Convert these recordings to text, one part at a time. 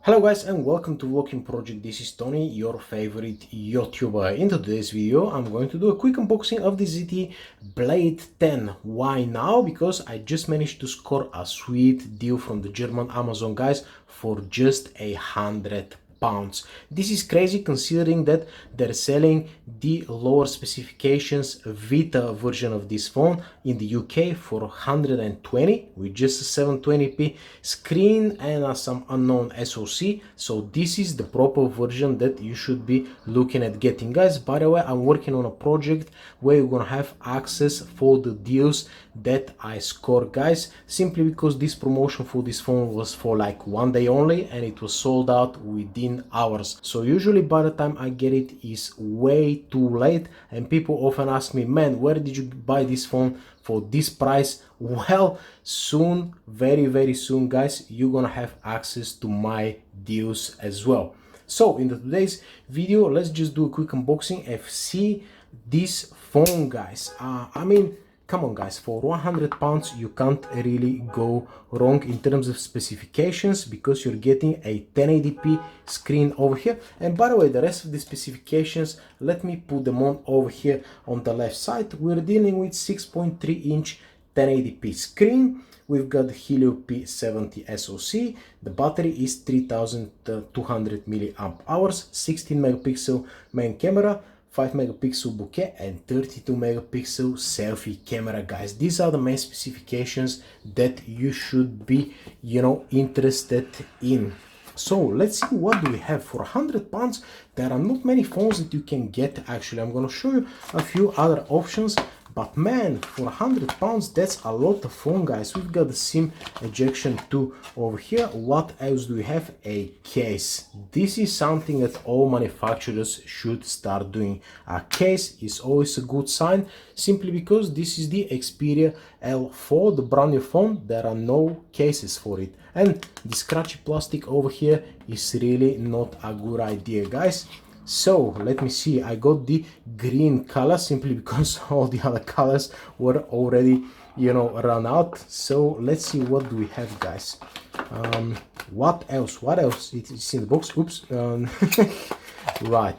Hello guys and welcome to Walking Project. This is Tony, your favorite YouTuber. In today's video I'm going to do a quick unboxing of the ZTE Blade 10. Why now? Because I just managed to score a sweet deal from the German Amazon guys for just £100. This is crazy considering that they're selling the lower specifications Vita version of this phone in the UK for 120 with just a 720p screen and some unknown SoC. So this is the proper version that you should be looking at getting, guys. By the way, I'm working on a project where you're gonna have access for the deals that I score, guys, simply because this promotion for this phone was for like one day only and it was sold out within hours. So usually by the time I get it is way too late, and people often ask me, man, where did you buy this phone for this price? Well, soon, very soon, guys, you're gonna have access to my deals as well. So in today's video, let's just do a quick unboxing and see this phone, guys. Come on guys, for £100 you can't really go wrong in terms of specifications, because you're getting a 1080p screen over here. And by the way, the rest of the specifications, let me put them on over here on the left side. We're dealing with 6.3 inch 1080p screen. We've got the Helio P70 SoC. The battery is 3200 milliamp hours, 16 megapixel main camera, 5 megapixel bokeh and 32 megapixel selfie camera, guys. These are the main specifications that you should be, interested in. So let's see, what do we have for £100. There are not many phones that you can get. Actually, I'm going to show you a few other options, but man, for £100 that's a lot of phone, guys. We've got the SIM ejection too over here. What else do we have? A case. This is something that all manufacturers should start doing. A case is always a good sign, simply because this is the Xperia L4, the brand new phone. There are no cases for it, and the scratchy plastic over here is really not a good idea, guys. So let me see, I got the green color simply because all the other colors were already, run out. So let's see, what do we have, guys? What else it's in the box? Oops. Right,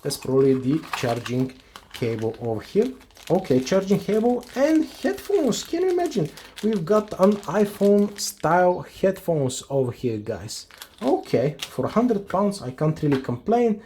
that's probably the charging cable over here. Okay, charging cable and headphones. Can you imagine? We've got an iPhone style headphones over here, guys. Okay, for £100 I can't really complain.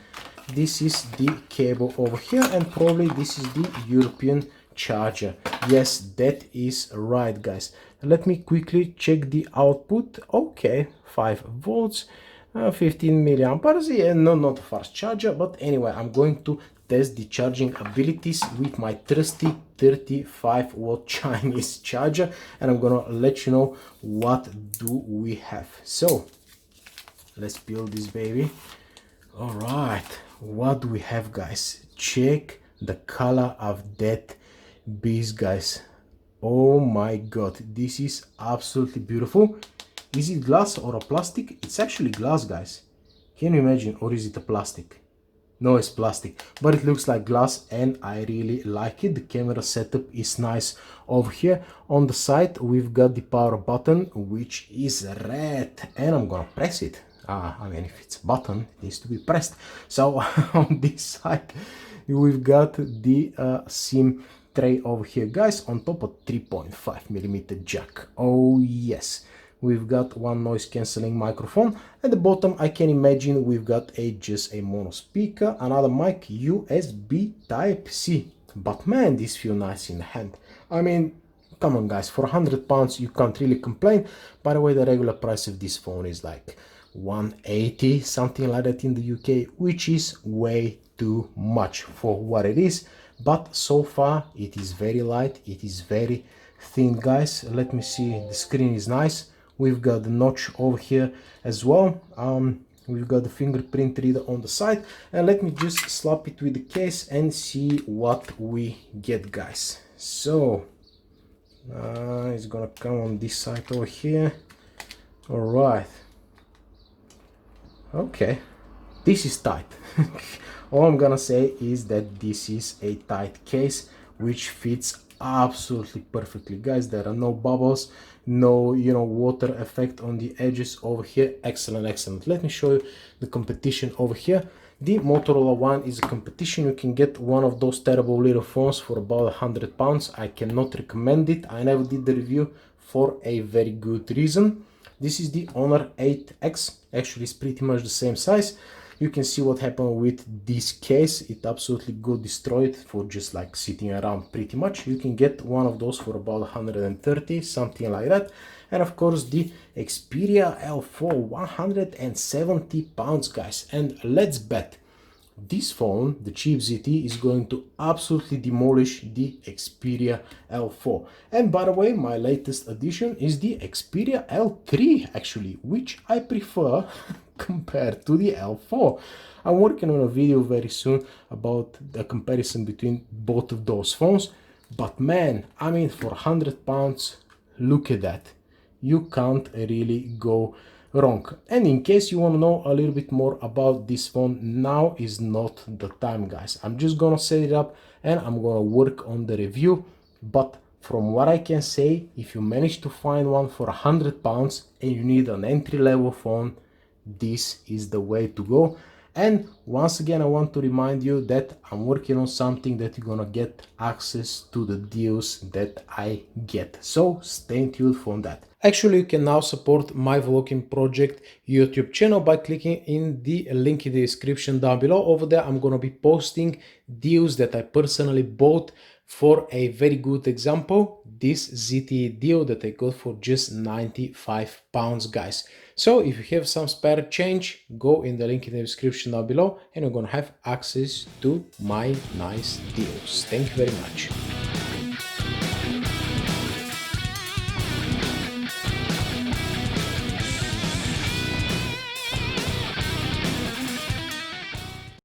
This is the cable over here, and probably this is the European charger. Yes, that is right, guys. Let me quickly check the output. Okay, 5 volts, 15 milliamperes. Yeah, no, not a fast charger, but anyway, I'm going to test the charging abilities with my trusty 35-watt Chinese charger, and I'm gonna let you know what do we have. So let's build this baby. All right, what do we have, guys? Check the color of that beast, guys. Oh my god, this is absolutely beautiful. Is it glass or a plastic? It's actually glass, guys. Can you imagine? Or is it a plastic? No, it's plastic, but it looks like glass and I really like it. The camera setup is nice over here. On the side we've got the power button, which is red, and I'm gonna press it. If it's a button, it needs to be pressed. So on this side we've got the SIM tray over here, guys. On top of 3.5mm jack. Oh yes, we've got one noise cancelling microphone. At the bottom I can imagine we've got just a mono speaker, another mic, USB Type-C. But man, this feels nice in the hand. Come on, guys, for £100 you can't really complain. By the way, the regular price of this phone is like 180, something like that in the UK, which is way too much for what it is. But so far it is very light, it is very thin, guys. Let me see, the screen is nice. We've got the notch over here as well. We've got the fingerprint reader on the side, and let me just slap it with the case and see what we get, guys. So it's gonna come on this side over here. All right. Okay, this is tight. All I'm gonna say is that this is a tight case which fits absolutely perfectly, guys. There are no bubbles, no, you know, water effect on the edges over here. Excellent, excellent. Let me show you the competition over here. The Motorola One is a competition. You can get one of those terrible little phones for about £100. I cannot recommend it. I never did the review for a very good reason. This is the Honor 8X. Actually, it's pretty much the same size. You can see what happened with this case. It absolutely got destroyed for just like sitting around pretty much. You can get one of those for about 130, something like that. And of course the Xperia L4, 170 pounds, guys. And let's bet this phone, the cheap ZT, is going to absolutely demolish the Xperia L4. And by the way, my latest addition is the Xperia L3 actually, which I prefer compared to the L4. I'm working on a video very soon about the comparison between both of those phones. But man, I mean, for £100, look at that. You can't really go wrong. And in case you want to know a little bit more about this phone, now is not the time, guys. I'm just gonna set it up and I'm gonna work on the review. But from what I can say, if you manage to find one for £100 and you need an entry-level phone, this is the way to go. And once again, I want to remind you that I'm working on something that you're gonna get access to the deals that I get. So stay tuned for that. Actually, you can now support my vlogging project YouTube channel by clicking in the link in the description down below. Over there, I'm gonna be posting deals that I personally bought. For a very good example, this ZTE deal that I got for just £95, guys. So if you have some spare change, go in the link in the description down below and you're gonna have access to my nice deals. Thank you very much.